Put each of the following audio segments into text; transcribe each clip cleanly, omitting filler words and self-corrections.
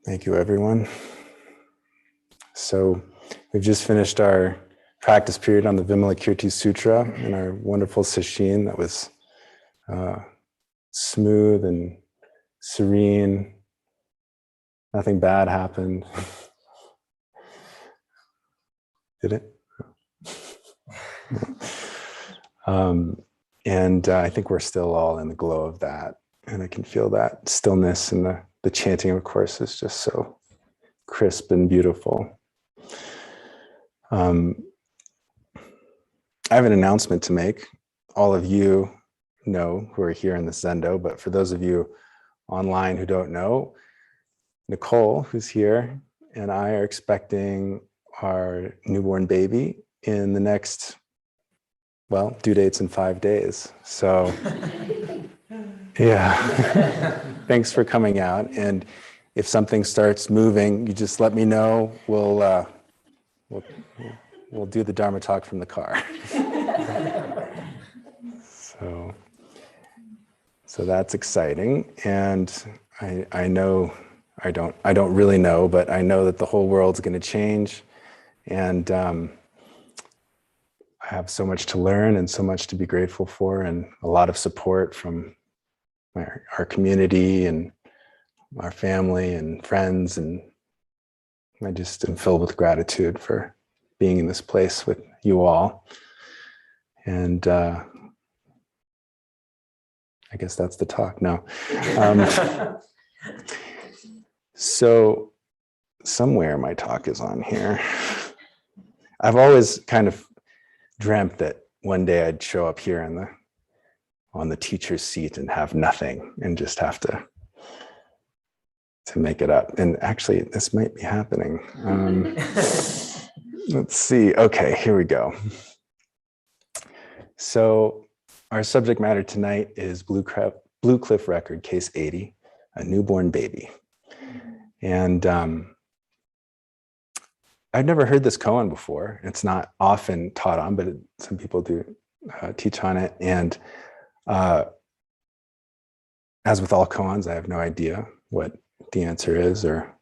Thank you, everyone. So we've just finished our practice period on the Vimalakirti Sutra and our wonderful sesshin that was smooth and serene. Nothing bad happened. Did it? I think we're still all in the glow of that. And I can feel that stillness, and the chanting, of course, is just so crisp and beautiful. I have an announcement to make. All of you know who are here in the Zendo, but for those of you online who don't know, Nicole, who's here, and I are expecting our newborn baby in the next, well, due date's in 5 days. So yeah, thanks for coming out. And if something starts moving, you just let me know. We'll do the Dharma talk from the car. So that's exciting. And I know, I don't really know, but I know that the whole world's going to change. And I have so much to learn and so much to be grateful for, and a lot of support from our community and our family and friends. And I just am filled with gratitude for being in this place with you all. And I guess that's the talk now. So somewhere my talk is on here. I've always kind of dreamt that one day I'd show up here on the teacher's seat and have nothing and just have to make it up. And actually, this might be happening. Let's see. Okay, here we go. So our subject matter tonight is Blue Cliff Record, Case 80, a newborn baby. And I've never heard this koan before. It's not often taught on, but some people do teach on it. And as with all koans, I have no idea what the answer is or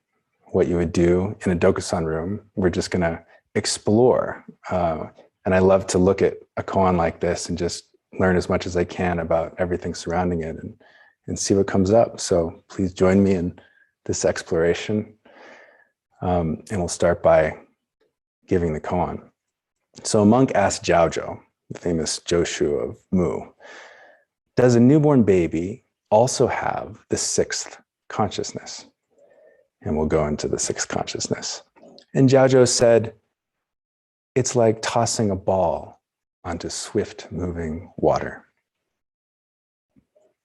what you would do in a dokusan room. We're just going to explore. And I love to look at a koan like this and just learn as much as I can about everything surrounding it and see what comes up. So please join me in this exploration. And we'll start by giving the koan. So a monk asked Jiaozhou, the famous Joshu of Mu, does a newborn baby also have the sixth consciousness? And we'll go into the sixth consciousness. And Jiaozhou said, it's like tossing a ball onto swift moving water.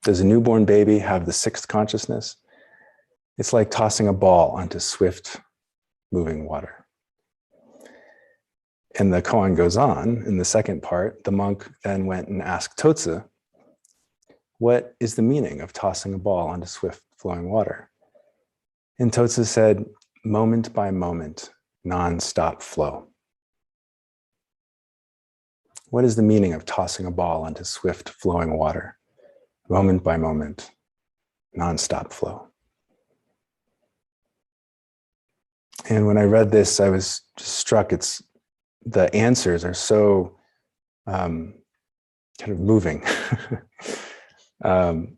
Does a newborn baby have the sixth consciousness? It's like tossing a ball onto swift moving water. And the koan goes on in the second part. The monk then went and asked Totsu, what is the meaning of tossing a ball onto swift flowing water? And Totsu said, moment by moment, non-stop flow. What is the meaning of tossing a ball onto swift flowing water? Moment by moment, non-stop flow. And when I read this, I was just struck. The answers are so kind of moving. Come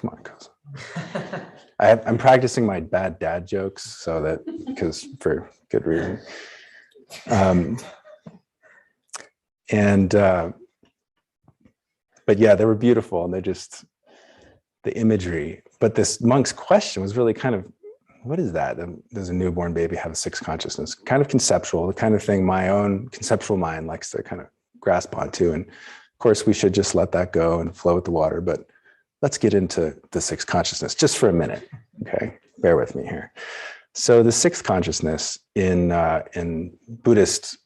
on, Kosa. I'm practicing my bad dad jokes because for good reason. But yeah, they were beautiful, and the imagery. But this monk's question was really kind of, what is that? Does a newborn baby have a sixth consciousness? Kind of conceptual, the kind of thing my own conceptual mind likes to kind of grasp onto. And of course, we should just let that go and flow with the water. But let's get into the sixth consciousness just for a minute. Okay, bear with me here. So the sixth consciousness in Buddhist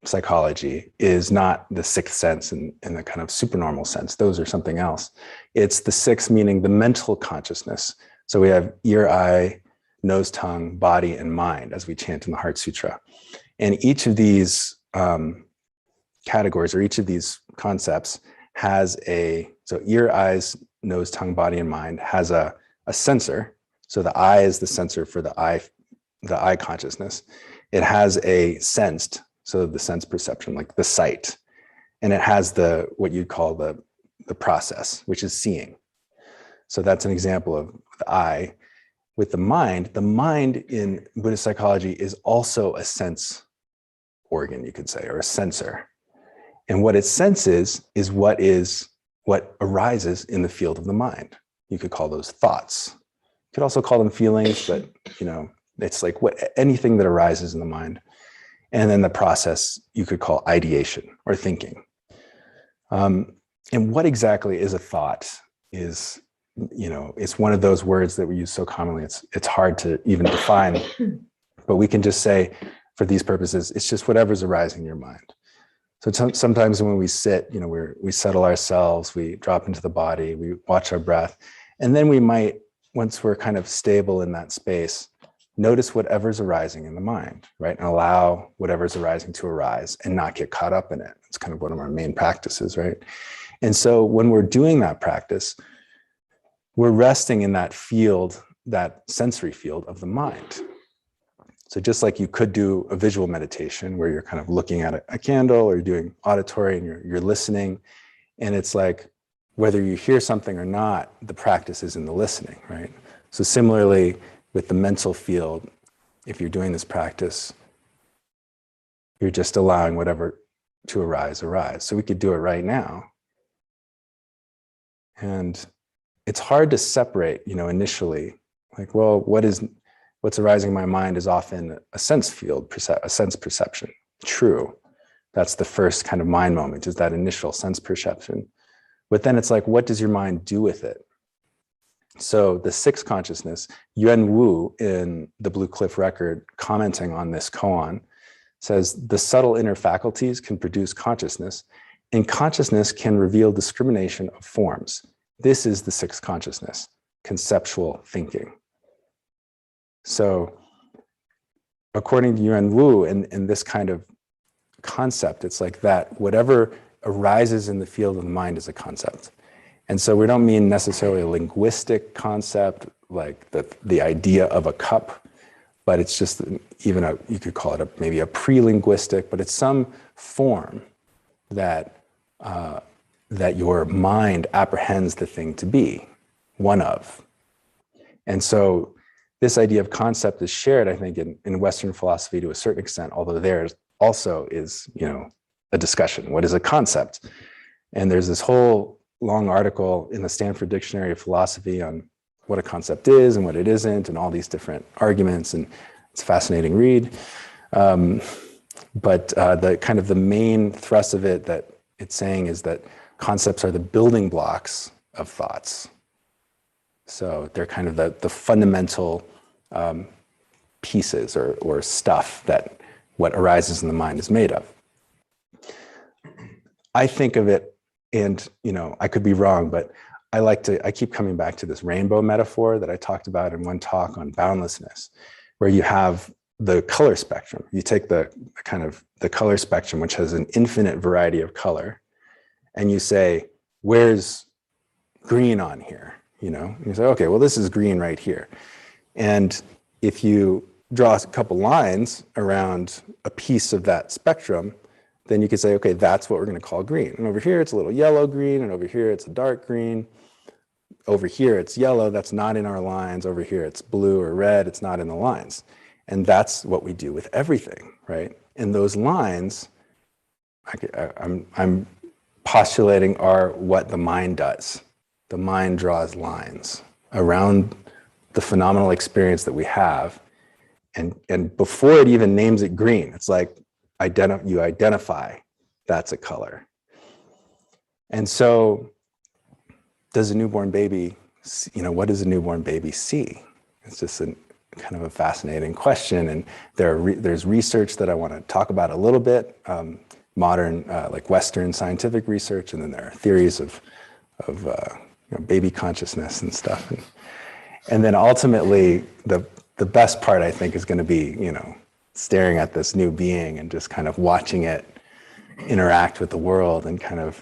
psychology is not the sixth sense in the kind of supernormal sense. Those are something else. It's the sixth, meaning the mental consciousness. So we have ear, eye, nose, tongue, body, and mind, as we chant in the Heart Sutra. And each of these categories, or each of these concepts, has so ear, eyes, nose, tongue, body, and mind has a sensor. So the eye is the sensor for the eye consciousness. It has a sensed, so the sense perception, like the sight, and it has the what you'd call the process, which is seeing. So that's an example of the eye. With the mind in Buddhist psychology is also a sense organ, you could say, or a sensor. And what it senses is what arises in the field of the mind. You could call those thoughts. You could also call them feelings, but it's like anything that arises in the mind. And then the process you could call ideation or thinking. And what exactly is a thought is, it's one of those words that we use so commonly. It's hard to even define, but we can just say, for these purposes, it's just whatever's arising in your mind. So sometimes when we sit, we settle ourselves, we drop into the body, we watch our breath, and then we might, once we're kind of stable in that space, notice whatever's arising in the mind, right? And allow whatever's arising to arise and not get caught up in it. It's kind of one of our main practices, right? And so when we're doing that practice, we're resting in that field, that sensory field of the mind. So just like you could do a visual meditation where you're kind of looking at a candle, or you're doing auditory and you're listening, and it's like, whether you hear something or not, the practice is in the listening, right? So similarly with the mental field, if you're doing this practice, you're just allowing whatever to arise. So we could do it right now. And it's hard to separate, initially, like, well, what's arising in my mind is often a sense field, a sense perception. True. That's the first kind of mind moment, is that initial sense perception. But then it's like, what does your mind do with it? So the sixth consciousness, Yuan Wu in the Blue Cliff Record, commenting on this koan, says, the subtle inner faculties can produce consciousness, and consciousness can reveal discrimination of forms. This is the sixth consciousness, conceptual thinking. So according to Yuan Wu, in this kind of concept, it's like that whatever arises in the field of the mind is a concept. And so we don't mean necessarily a linguistic concept, like the idea of a cup, but it's just even you could call it maybe a pre-linguistic, but it's some form that your mind apprehends the thing to be, one of. And so this idea of concept is shared, I think, in Western philosophy to a certain extent, although there also is, a discussion. What is a concept? And there's this whole long article in the Stanford Dictionary of Philosophy on what a concept is and what it isn't, and all these different arguments, and it's a fascinating read. But the kind of the main thrust of it that it's saying is that concepts are the building blocks of thoughts. So they're kind of the fundamental pieces or stuff that what arises in the mind is made of. I think of it, and I could be wrong, but I keep coming back to this rainbow metaphor that I talked about in one talk on boundlessness, where you have the color spectrum. You take the color spectrum, which has an infinite variety of color, and you say, where's green on here? And you say, okay, well, this is green right here. And if you draw a couple lines around a piece of that spectrum, then you could say, okay, that's what we're going to call green. And over here, it's a little yellow green, and over here, it's a dark green. Over here, it's yellow, that's not in our lines. Over here, it's blue or red, it's not in the lines. And that's what we do with everything, right? And those lines, I'm postulating, are what the mind does. The mind draws lines around the phenomenal experience that we have. And before it even names it green, it's like you identify that's a color. And so does a newborn baby, what does a newborn baby see? It's just kind of a fascinating question. And there's research that I want to talk about a little bit, modern, like Western scientific research, and then there are theories of baby consciousness and stuff. And then ultimately, the best part, I think, is going to be, staring at this new being and just kind of watching it interact with the world and kind of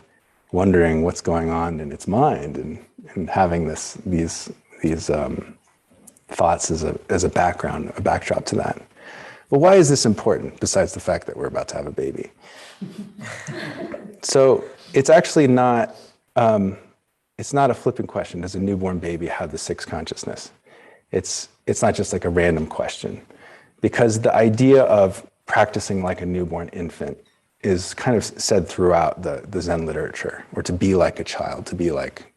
wondering what's going on in its mind, and having these thoughts as a background, a backdrop to that. But why is this important, besides the fact that we're about to have a baby? So it's actually not, it's not a flippant question. Does a newborn baby have the sixth consciousness? It's not just like a random question, because the idea of practicing like a newborn infant is kind of said throughout the Zen literature, or to be like a child, to be like,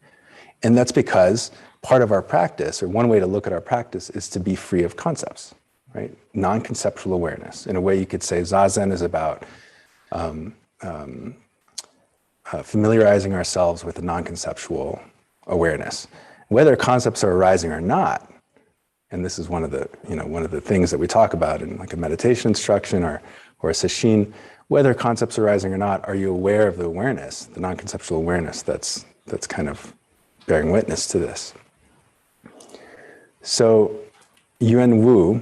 and that's because part of our practice, or one way to look at our practice, is to be free of concepts, right? Non-conceptual awareness. In a way, you could say Zazen is about familiarizing ourselves with the non-conceptual awareness. Whether concepts are arising or not, and this is one of the things that we talk about in like a meditation instruction or a sesshin, whether concepts are arising or not, are you aware of the awareness, the non-conceptual awareness that's kind of bearing witness to this? So Yuan Wu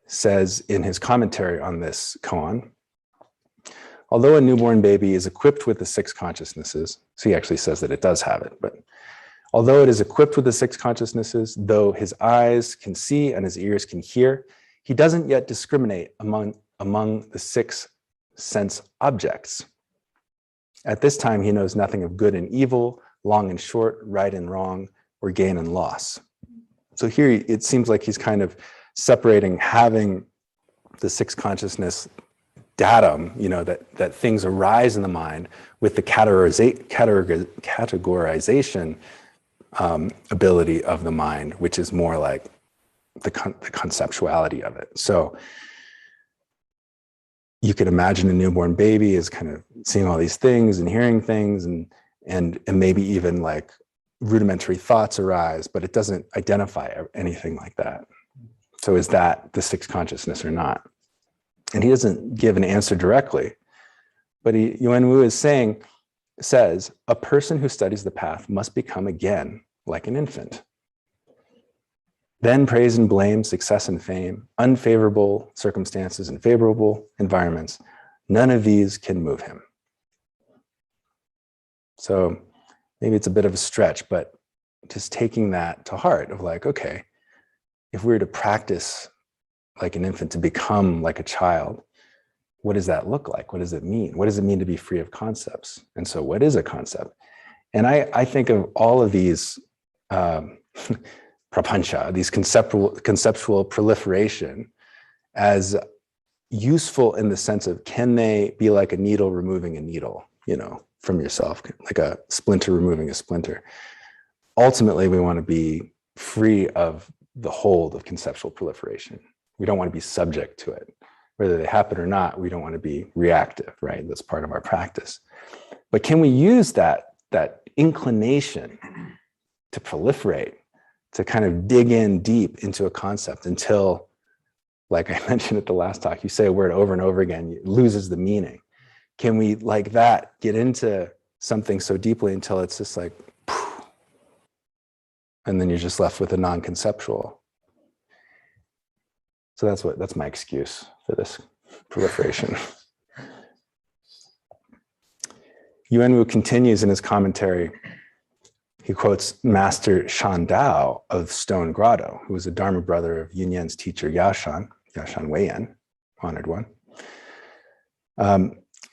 says in his commentary on this koan, although a newborn baby is equipped with the six consciousnesses, so he actually says that it does have it, but although it is equipped with the six consciousnesses, though his eyes can see and his ears can hear, he doesn't yet discriminate among the six sense objects. At this time, he knows nothing of good and evil, long and short, right and wrong, or gain and loss. So here it seems like he's kind of separating having the six consciousness datum, that things arise in the mind, with the categorization ability of the mind, which is more like the conceptuality of it. So you could imagine a newborn baby is kind of seeing all these things and hearing things, and maybe even like rudimentary thoughts arise, but it doesn't identify anything like that. So is that the sixth consciousness or not? And he doesn't give an answer directly, but Yuan Wu says, a person who studies the path must become again like an infant. Then praise and blame, success and fame, unfavorable circumstances and favorable environments, none of these can move him. So maybe it's a bit of a stretch, but just taking that to heart of like, okay, if we were to practice like an infant to become like a child, what does that look like? What does it mean? What does it mean to be free of concepts? And so what is a concept? And I think of all of these prapancha, these conceptual proliferation, as useful in the sense of, can they be like a needle removing a needle, from yourself, like a splinter removing a splinter? Ultimately, we want to be free of the hold of conceptual proliferation. We don't want to be subject to it. Whether they happen or not, we don't want to be reactive, right? That's part of our practice. But can we use that inclination to proliferate, to kind of dig in deep into a concept until, like I mentioned at the last talk, you say a word over and over again, it loses the meaning. Can we, like that, get into something so deeply until it's just like, poof, and then you're just left with a non-conceptual? So that's my excuse for this proliferation. Yuan Wu continues in his commentary. He quotes Master Shan Dao of Stone Grotto, who was a Dharma brother of Yun Yan's teacher Yashan Weiyan, honored one.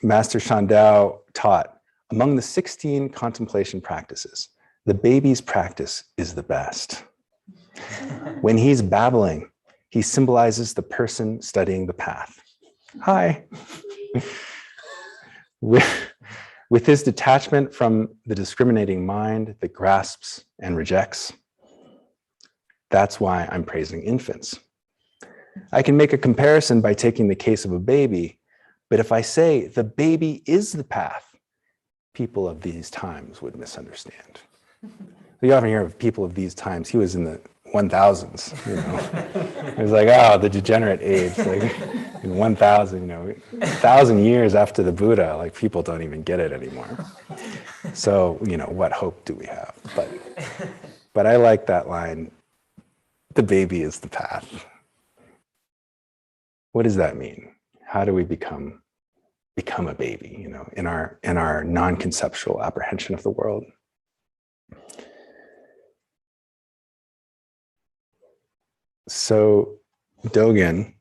Master Shan Dao taught, among the 16 contemplation practices, the baby's practice is the best. When he's babbling, he symbolizes the person studying the path. Hi. With his detachment from the discriminating mind that grasps and rejects. That's why I'm praising infants. I can make a comparison by taking the case of a baby, but if I say the baby is the path, people of these times would misunderstand. You often hear of people of these times. He was in the 1000s, It was like, oh, the degenerate age, like in 1000, 1,000 years after the Buddha, like people don't even get it anymore. So, what hope do we have? But I like that line, the baby is the path. What does that mean? How do we become a baby, in our non-conceptual apprehension of the world? So Dogen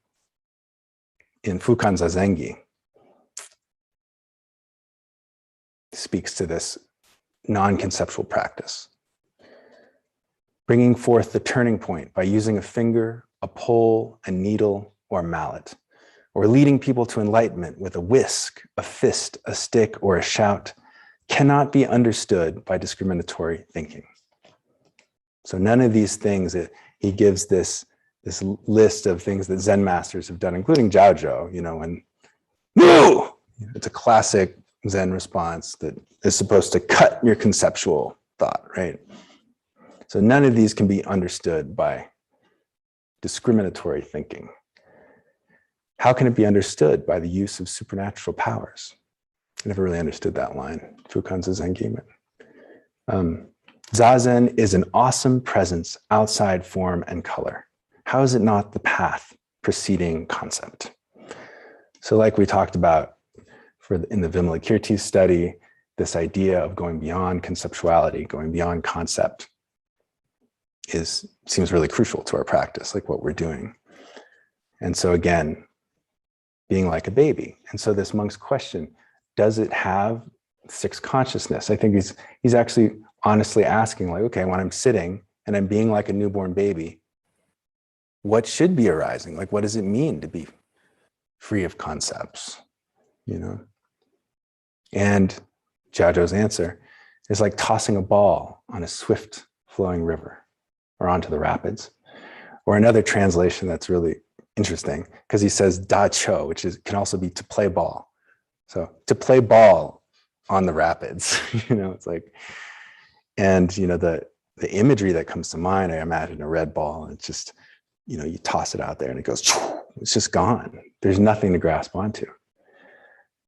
in Fukan Zazengi speaks to this non-conceptual practice, bringing forth the turning point by using a finger, a pole, a needle, or a mallet, or leading people to enlightenment with a whisk, a fist, a stick, or a shout, cannot be understood by discriminatory thinking. So none of these things, he gives this list of things that Zen masters have done, including Jiaozhou, when, no! It's a classic Zen response that is supposed to cut your conceptual thought, right? So none of these can be understood by discriminatory thinking. How can it be understood? By the use of supernatural powers. I never really understood that line, Fukan Zazengi. Zazen is an awesome presence outside form and color. How is it not the path preceding concept? So like we talked about in the Vimalakirti study, this idea of going beyond conceptuality, going beyond concept seems really crucial to our practice, like what we're doing. And so again, being like a baby. And so this monk's question, does it have sixth consciousness? I think he's actually honestly asking, like, okay, when I'm sitting and I'm being like a newborn baby, what should be arising? Like, what does it mean to be free of concepts, And Jiaozhou's answer is like tossing a ball on a swift flowing river or onto the rapids. Or another translation that's really interesting, because he says da cho, which can also be to play ball. So to play ball on the rapids, it's like, and the imagery that comes to mind, I imagine a red ball, and it's just, you toss it out there and it goes, it's just gone. There's nothing to grasp onto.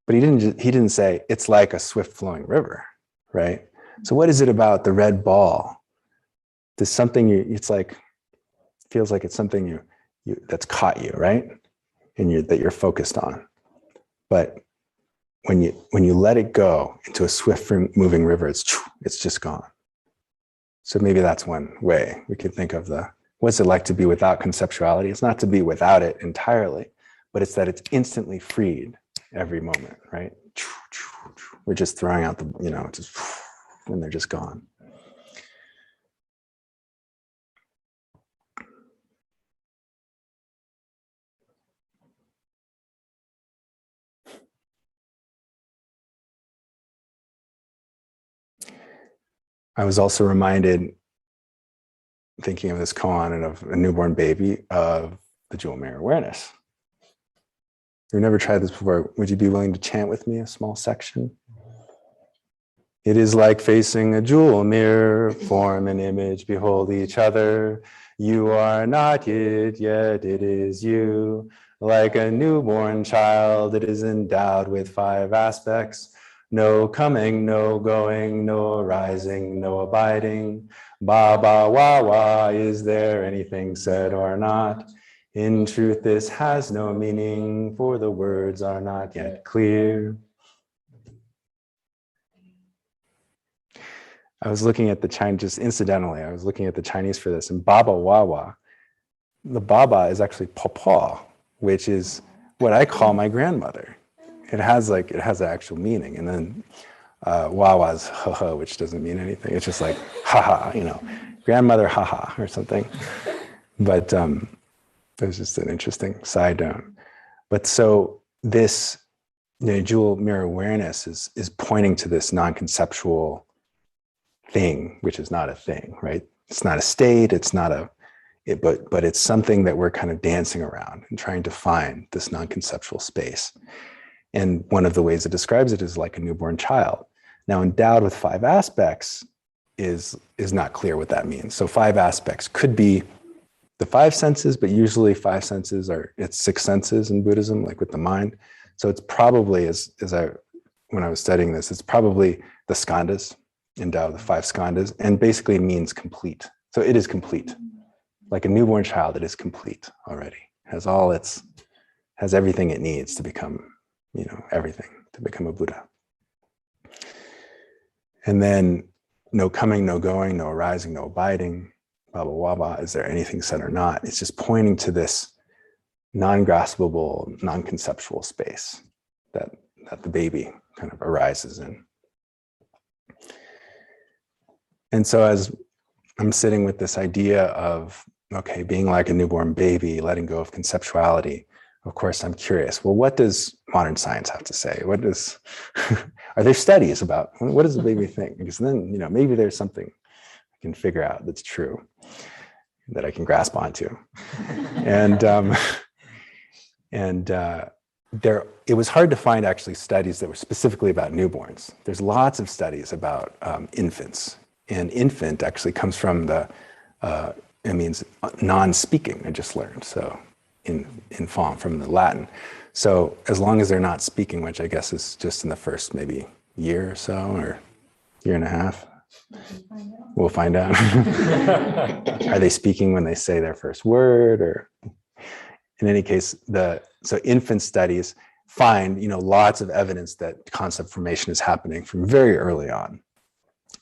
But he didn't say it's like a swift flowing river, right? So what is it about the red ball? There's something feels like it's something that's caught you, right? And that you're focused on. But when you let it go into a swift moving river, it's just gone. So maybe that's one way we could think of what's it like to be without conceptuality? It's not to be without it entirely, but it's that it's instantly freed every moment, right? We're just throwing out just and they're just gone. I was also reminded, thinking of this koan and of a newborn baby, of the jewel mirror awareness. You've never tried this before. Would you be willing to chant with me a small section? It is like facing a jewel mirror, form and image behold each other. You are not it, yet it is you. Like a newborn child, it is endowed with 5 aspects. No coming, no going, no arising, no abiding. Ba, ba, wa, wa, is there anything said or not? In truth, this has no meaning, for the words are not yet clear. I was looking at the Chinese, just incidentally, I was looking at the Chinese for this, and Baba Wawa, the Baba is actually Papa, which is what I call my grandmother. It has an actual meaning. And then Wawa's ha-ha, which doesn't mean anything. It's just like, ha-ha, grandmother ha-ha or something. But there's just an interesting side note. But so this jewel mirror awareness is pointing to this non-conceptual thing, which is not a thing, right? It's not a state, it's not but it's something that we're kind of dancing around and trying to find this non-conceptual space. And one of the ways it describes it is like a newborn child. Now, endowed with 5 aspects is not clear what that means. So 5 aspects could be the 5 senses, but usually 5 senses it's 6 senses in Buddhism, like with the mind. So it's probably, when I was studying this, it's probably the skandhas, endowed with 5 skandhas, and basically means complete. So it is complete. Like a newborn child, it is complete already. Has everything it needs to become, everything, to become a Buddha. And then no coming, no going, no arising, no abiding. blah, blah, blah, blah. Is there anything said or not? It's just pointing to this non-graspable, non-conceptual space that the baby kind of arises in. And so as I'm sitting with this idea of, okay, being like a newborn baby, letting go of conceptuality, of course, I'm curious, well, what does modern science have to say? What does, are there studies about, what does the baby think? Because then, maybe there's something I can figure out that's true, that I can grasp onto. It was hard to find actually studies that were specifically about newborns. There's lots of studies about infants, and infant actually comes from it means non-speaking, I just learned. So infant from the Latin. So as long as they're not speaking, which I guess is just in the first maybe year or so, or year and a half, we'll find out. Are they speaking when they say their first word? Or in any case, so infant studies find lots of evidence that concept formation is happening from very early on.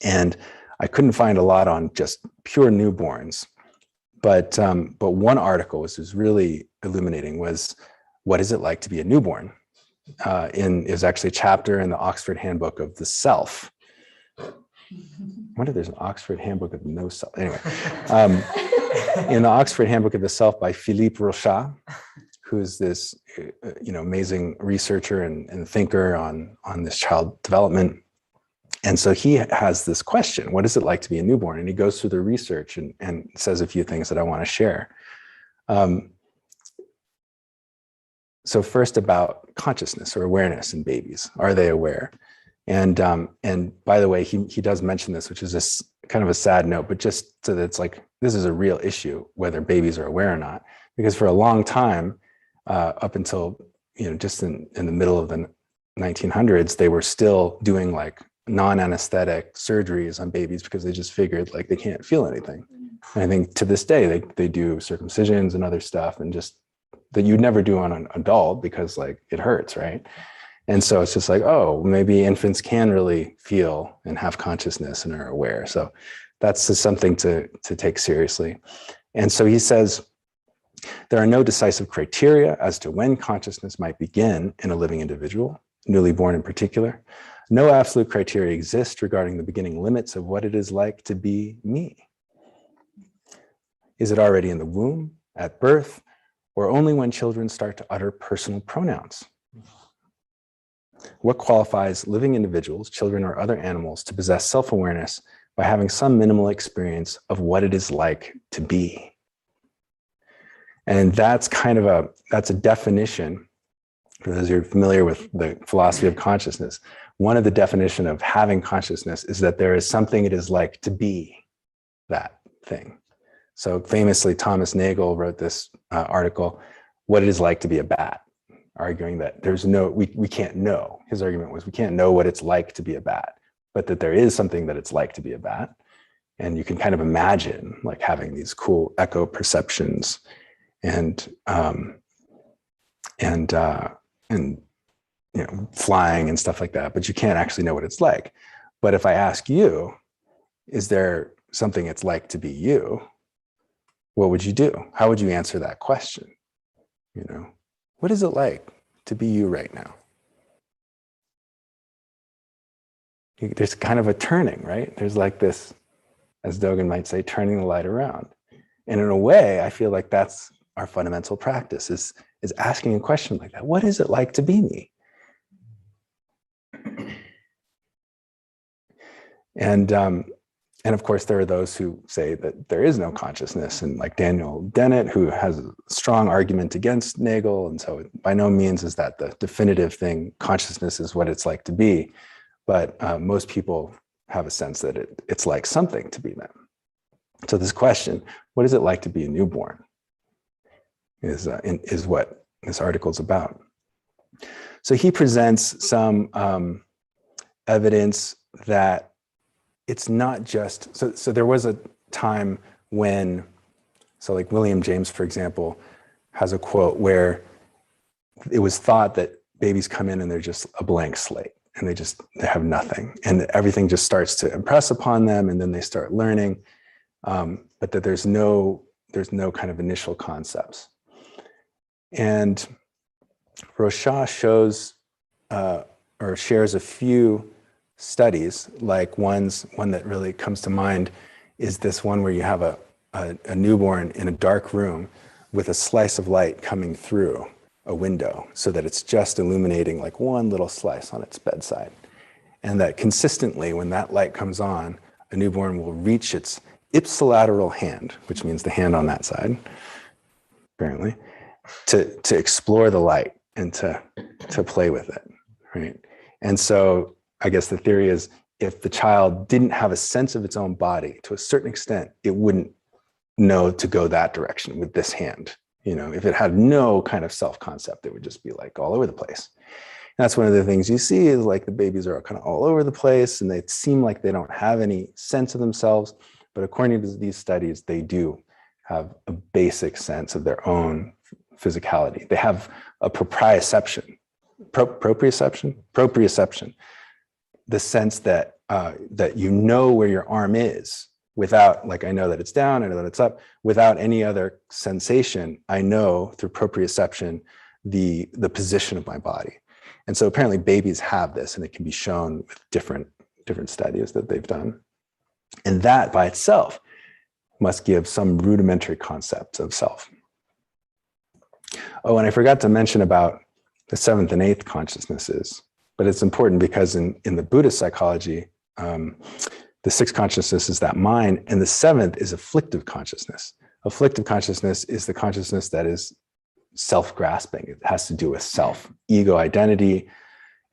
And I couldn't find a lot on just pure newborns, but one article which was really illuminating was, what is it like to be a newborn? Is actually a chapter in the Oxford Handbook of the Self. I wonder if there's an Oxford Handbook of no self. Anyway, in the Oxford Handbook of the Self by Philippe Rochat, who's this amazing researcher and thinker on this child development. And so he has this question, what is it like to be a newborn? And he goes through the research and says a few things that I want to share. So first about consciousness or awareness in babies. Are they aware? And by the way, he does mention this, which is this kind of a sad note, but just so that it's like, this is a real issue, whether babies are aware or not. Because for a long time, up until, just in the middle of the 1900s, they were still doing like non-anesthetic surgeries on babies because they just figured like they can't feel anything. And I think to this day, they do circumcisions and other stuff, and just that you'd never do on an adult because like it hurts, right? And so it's just like, oh, maybe infants can really feel and have consciousness and are aware. So that's just something to take seriously. And so he says, there are no decisive criteria as to when consciousness might begin in a living individual, newly born in particular. No absolute criteria exist regarding the beginning limits of what it is like to be me. Is it already in the womb, at birth, or only when children start to utter personal pronouns? What qualifies living individuals, children or other animals, to possess self-awareness by having some minimal experience of what it is like to be? And that's kind of that's a definition, for those who are familiar with the philosophy of consciousness. One of the definition of having consciousness is that there is something it is like to be that thing. So famously, Thomas Nagel wrote this article, What It Is Like to Be a Bat, arguing that there's we can't know. His argument was we can't know what it's like to be a bat, but that there is something that it's like to be a bat. And you can kind of imagine like having these cool echo perceptions and flying and stuff like that, but you can't actually know what it's like. But if I ask you, is there something it's like to be you? What would you do? How would you answer that question? What is it like to be you right now? There's kind of a turning, right? There's like this, as Dogen might say, turning the light around. And in a way, I feel like that's our fundamental practice, is asking a question like that. What is it like to be me? And of course, there are those who say that there is no consciousness, and like Daniel Dennett, who has a strong argument against Nagel. And so by no means is that the definitive thing. Consciousness is what it's like to be. But most people have a sense that it's like something to be them. So this question, what is it like to be a newborn, is what this article is about. So he presents some evidence that it's not just, so there was a time when, so like William James, for example, has a quote where it was thought that babies come in and they're just a blank slate and they have nothing, and everything just starts to impress upon them, and then they start learning. but that there's no kind of initial concepts. And Rocha shows or shares a few studies, like one that really comes to mind is this one where you have a newborn in a dark room with a slice of light coming through a window so that it's just illuminating like one little slice on its bedside. And that consistently, when that light comes on, a newborn will reach its ipsilateral hand, which means the hand on that side, apparently, to explore the light and to play with it, right? And so I guess the theory is if the child didn't have a sense of its own body, to a certain extent, it wouldn't know to go that direction with this hand. You know, if it had no kind of self-concept, it would just be like all over the place. And that's one of the things you see is like the babies are kind of all over the place and they seem like they don't have any sense of themselves. But according to these studies, they do have a basic sense of their own physicality. They have a proprioception, proprioception, the sense that that you know where your arm is without, like, I know that it's down, I know that it's up, without any other sensation. I know through proprioception the position of my body. And so apparently babies have this, and it can be shown with different studies that they've done. And that by itself must give some rudimentary concepts of self. Oh, and I forgot to mention about the seventh and eighth consciousnesses, but it's important because in the Buddhist psychology, the sixth consciousness is that mind, and the seventh is afflictive consciousness. Afflictive consciousness is the consciousness that is self-grasping. It has to do with self, ego identity.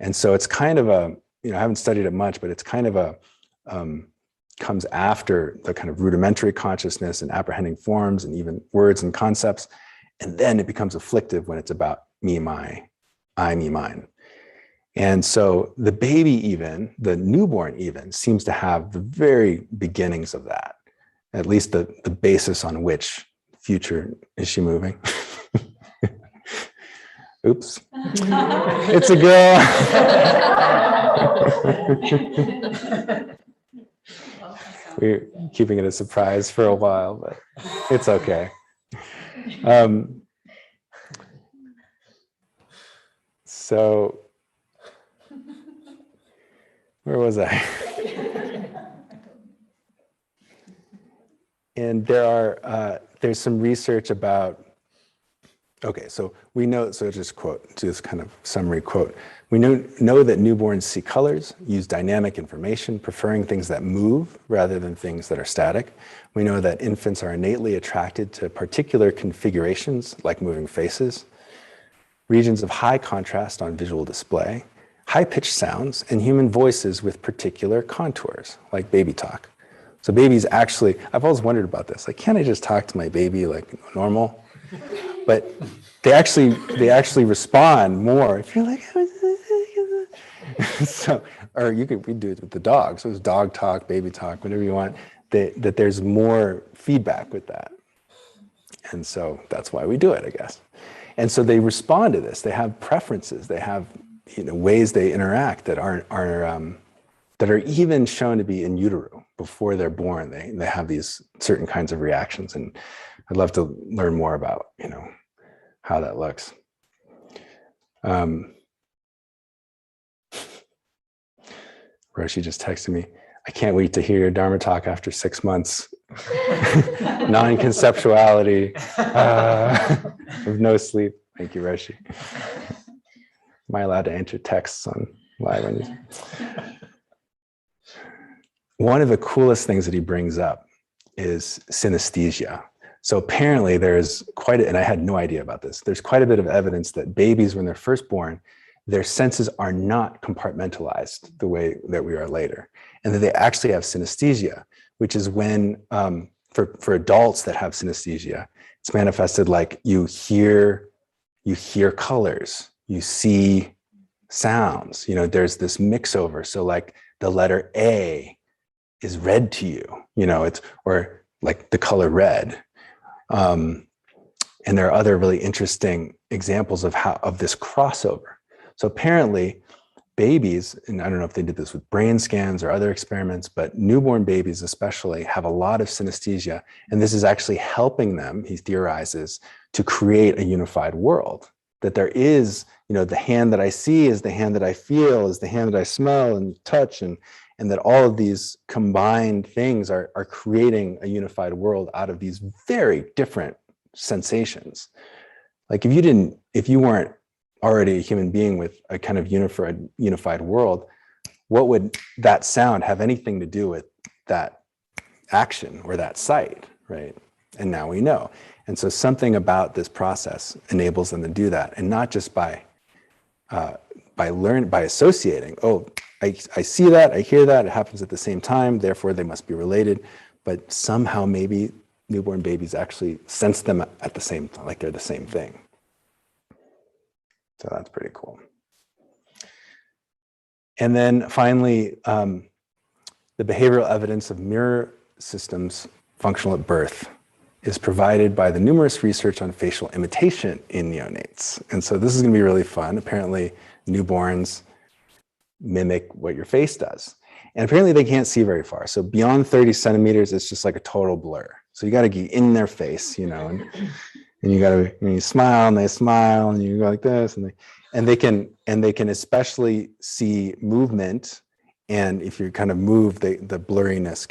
And so it's kind of a, I haven't studied it much, but it's kind of a, comes after the kind of rudimentary consciousness and apprehending forms and even words and concepts. And then it becomes afflictive when it's about me, my, I, me, mine. And so the baby even, the newborn even, seems to have the very beginnings of that, at least the basis on which future, is she moving? Oops, it's a girl. We're keeping it a surprise for a while, but it's okay. So, where was I? And there's some research about, okay, so we know, so just kind of summary quote. We know that newborns see colors, use dynamic information, preferring things that move rather than things that are static. We know that infants are innately attracted to particular configurations like moving faces, regions of high contrast on visual display, high-pitched sounds, and human voices with particular contours, like baby talk. So babies actually, I've always wondered about this, like, can't I just talk to my baby like normal? But they actually respond more if you're like, so, or we do it with the dog. So it's dog talk, baby talk, whatever you want, that there's more feedback with that. And so that's why we do it, I guess. And so they respond to this. They have preferences. They have ways they interact that are even shown to be in utero before they're born. They have these certain kinds of reactions, and I'd love to learn more about how that looks. Roshi just texted me, I can't wait to hear your Dharma talk after 6 months. Non-conceptuality, with no sleep. Thank you, Roshi. Am I allowed to enter texts on live? One of the coolest things that he brings up is synesthesia. So apparently there's and I had no idea about this, there's quite a bit of evidence that babies, when they're first born, their senses are not compartmentalized the way that we are later. And that they actually have synesthesia, which is when, for adults that have synesthesia, it's manifested like you hear colors, you see sounds, there's this mix over. So like the letter A is red to you, or like the color red. And there are other really interesting examples of this crossover. So apparently babies, and I don't know if they did this with brain scans or other experiments, but newborn babies especially have a lot of synesthesia. And this is actually helping them, he theorizes, to create a unified world. That there is, the hand that I see is the hand that I feel, is the hand that I smell and touch, and that all of these combined things are creating a unified world out of these very different sensations. Like if you weren't already a human being with a kind of unified world, what would that sound have anything to do with that action or that sight, right? And now we know. And so something about this process enables them to do that, and not just by associating. Oh, I see that, I hear that, it happens at the same time, therefore they must be related. But somehow maybe newborn babies actually sense them at the same time, like they're the same thing. So that's pretty cool. And then finally, the behavioral evidence of mirror systems functional at birth is provided by the numerous research on facial imitation in neonates. And so this is going to be really fun. Apparently, newborns mimic what your face does. And apparently they can't see very far. So beyond 30 centimeters, it's just like a total blur. So you got to get in their face, and you got to, when you smile and they smile and you go like this, and they can especially see movement. And if you kind of move, the blurriness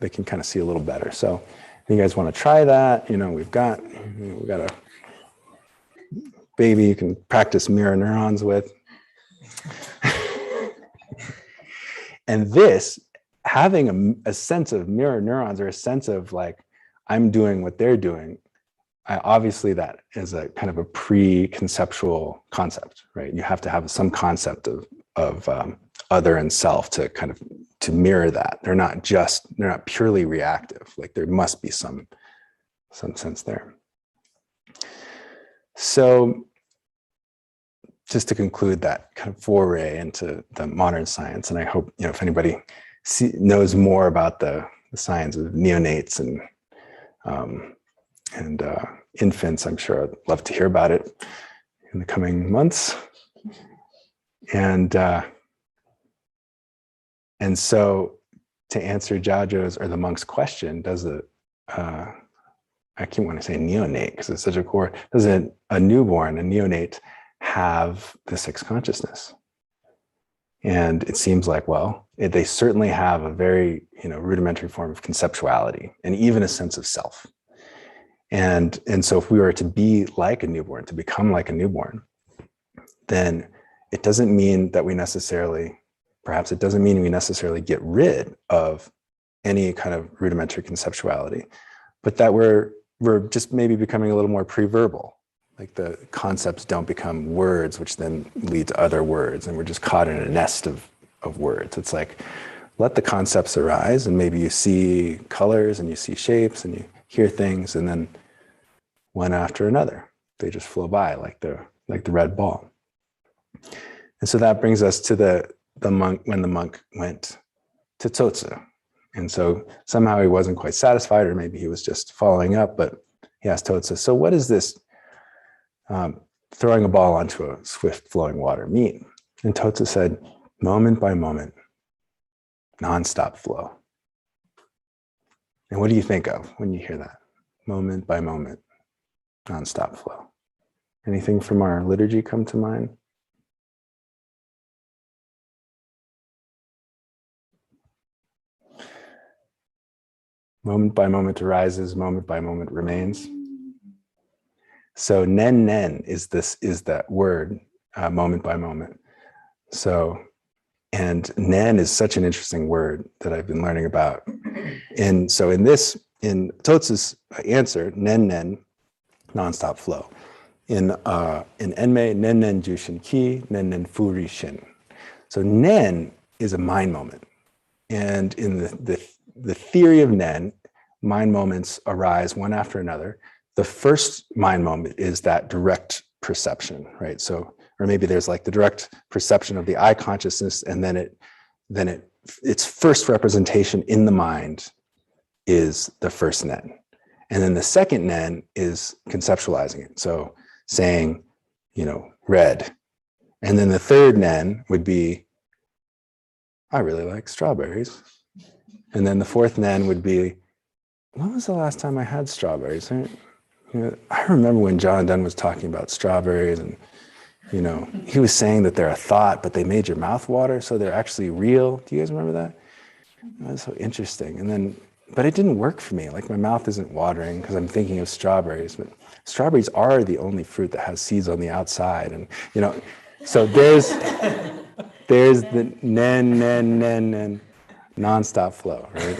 they can kind of see a little better. So if you guys want to try that, we've got a baby you can practice mirror neurons with. And this, having a sense of mirror neurons, or a sense of like, I'm doing what they're doing, obviously that is a kind of a pre-conceptual concept, right? You have to have some concept of other and self to kind of to mirror that. They're not purely reactive. Like there must be some sense there. So just to conclude that kind of foray into the modern science, and I hope, if anybody knows more about the science of neonates and infants, I'm sure I'd love to hear about it in the coming months. And so to answer Jajo's or the monk's question, does I keep wanting to say neonate because it's such a core, does a neonate have the sixth consciousness? And it seems like, well, they certainly have a very, rudimentary form of conceptuality and even a sense of self. And so if we were to be like a newborn, to become like a newborn, then it doesn't mean that we necessarily get rid of any kind of rudimentary conceptuality, but that we're just maybe becoming a little more pre-verbal. Like the concepts don't become words, which then lead to other words, and we're just caught in a nest of words. It's like, let the concepts arise, and maybe you see colors and you see shapes and you hear things, and then one after another, they just flow by like the red ball. And so that brings us to the monk, when the monk went to Tsotsu. And so somehow he wasn't quite satisfied, or maybe he was just following up, but he asked Tsotsu, so what is this throwing a ball onto a swift flowing water mean? And Tsotsu said, moment by moment, nonstop flow. And what do you think of when you hear that? Moment by moment, nonstop flow. Anything from our liturgy come to mind? Moment by moment arises, moment by moment remains. So nen is that word, moment by moment. So, and nen is such an interesting word that I've been learning about. And so in Tsotsu's answer, nen, nonstop flow. In Enmei, nen jushin ki, nen furi shin. So nen is a mind moment. And in the theory of nen, mind moments arise one after another. The first mind moment is that direct perception, right? So, or maybe there's like the direct perception of the eye consciousness, and then its first representation in the mind is the first nen. And then the second nen is conceptualizing it. So saying, red, And then the third nen would be, I really like strawberries. And then the fourth nen would be, when was the last time I had strawberries? I remember when John Donne was talking about strawberries, and he was saying that they're a thought, but they made your mouth water, so they're actually real. Do you guys remember that? That was so interesting. And then, but it didn't work for me. Like, my mouth isn't watering because I'm thinking of strawberries, but strawberries are the only fruit that has seeds on the outside. And, so there's the nen, nonstop flow, right?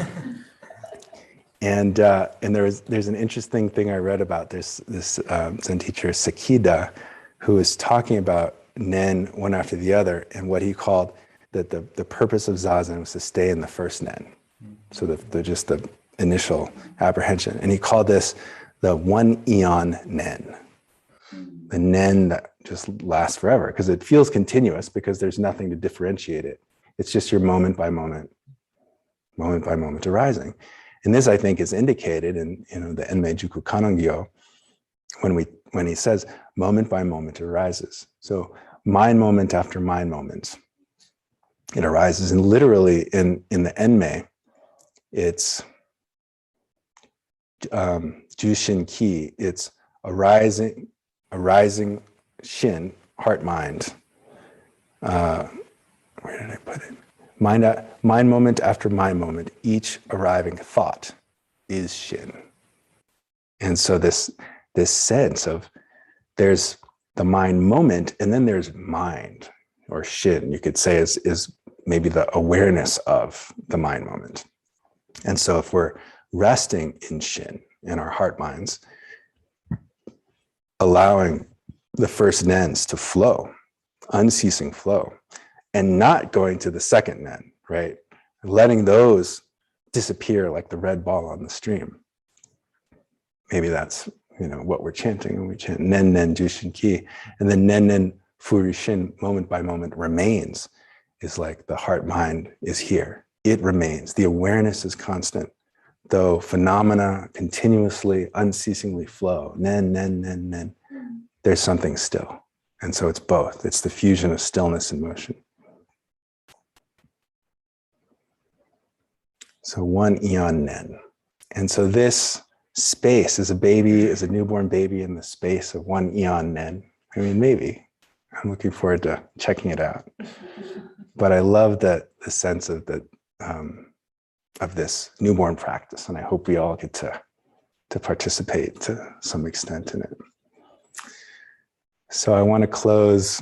And there's an interesting thing I read about this Zen teacher, Sakida, who was talking about nen one after the other, and what he called that the purpose of Zazen was to stay in the first nen. So just the initial apprehension. And he called this the one eon nen. The nen that just lasts forever, because it feels continuous, because there's nothing to differentiate it. It's just your moment by moment arising. And this, I think, is indicated in the Enmei Juku Kanongyo, when he says moment by moment arises. So mind moment after mind moment, it arises. And literally in the Enmei, it's Jushin Ki, it's arising shin, heart mind. Where did I put it? Mind moment after mind moment, each arriving thought is shin. And so this sense of, there's the mind moment, and then there's mind, or shin, you could say, is maybe the awareness of the mind moment. And so if we're resting in shin, in our heart minds, allowing the first nens to flow, unceasing flow, and not going to the second nen, right? Letting those disappear like the red ball on the stream. Maybe that's what we're chanting when we chant nen nen jushin ki, and then nen nen furishin, moment by moment remains, is like the heart mind is here. It remains. The awareness is constant, though phenomena continuously, unceasingly flow. Nen nen nen nen. There's something still, and so it's both. It's the fusion of stillness and motion. So one eon nen. And so this space is a newborn baby in the space of one eon nen. I mean, maybe. I'm looking forward to checking it out. But I love the sense of this newborn practice, and I hope we all get to participate to some extent in it. So I want to close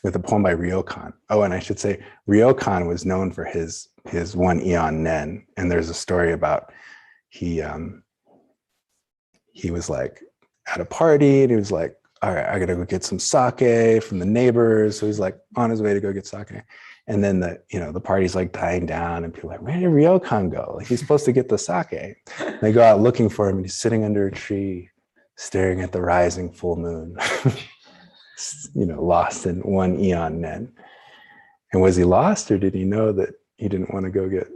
with a poem by Ryokan. Oh, and I should say, Ryokan was known for his one eon nen. And there's a story about he was like at a party, and he was like, all right, I gotta go get some sake from the neighbors. So he's like on his way to go get sake. And then the party's like dying down, and people are like, where did Ryokan go? Like, he's supposed to get the sake. And they go out looking for him, and he's sitting under a tree, staring at the rising full moon. Lost in one eon nen. And was he lost, or did he know that he didn't want to go get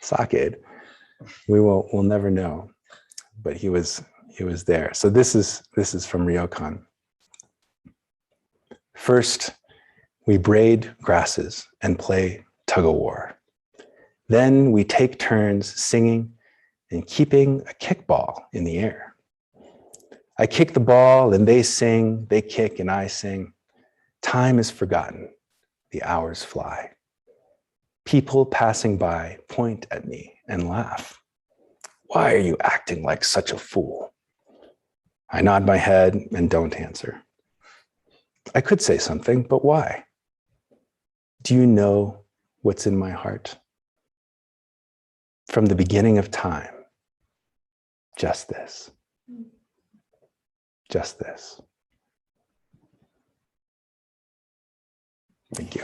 sake? We'll never know. But he was there. So this is from Ryokan. First, we braid grasses and play tug-of-war. Then we take turns singing and keeping a kickball in the air. I kick the ball and they sing, they kick and I sing. Time is forgotten, the hours fly. People passing by point at me and laugh. Why are you acting like such a fool? I nod my head and don't answer. I could say something, but why? Do you know what's in my heart? From the beginning of time, just this. Just this. Thank you.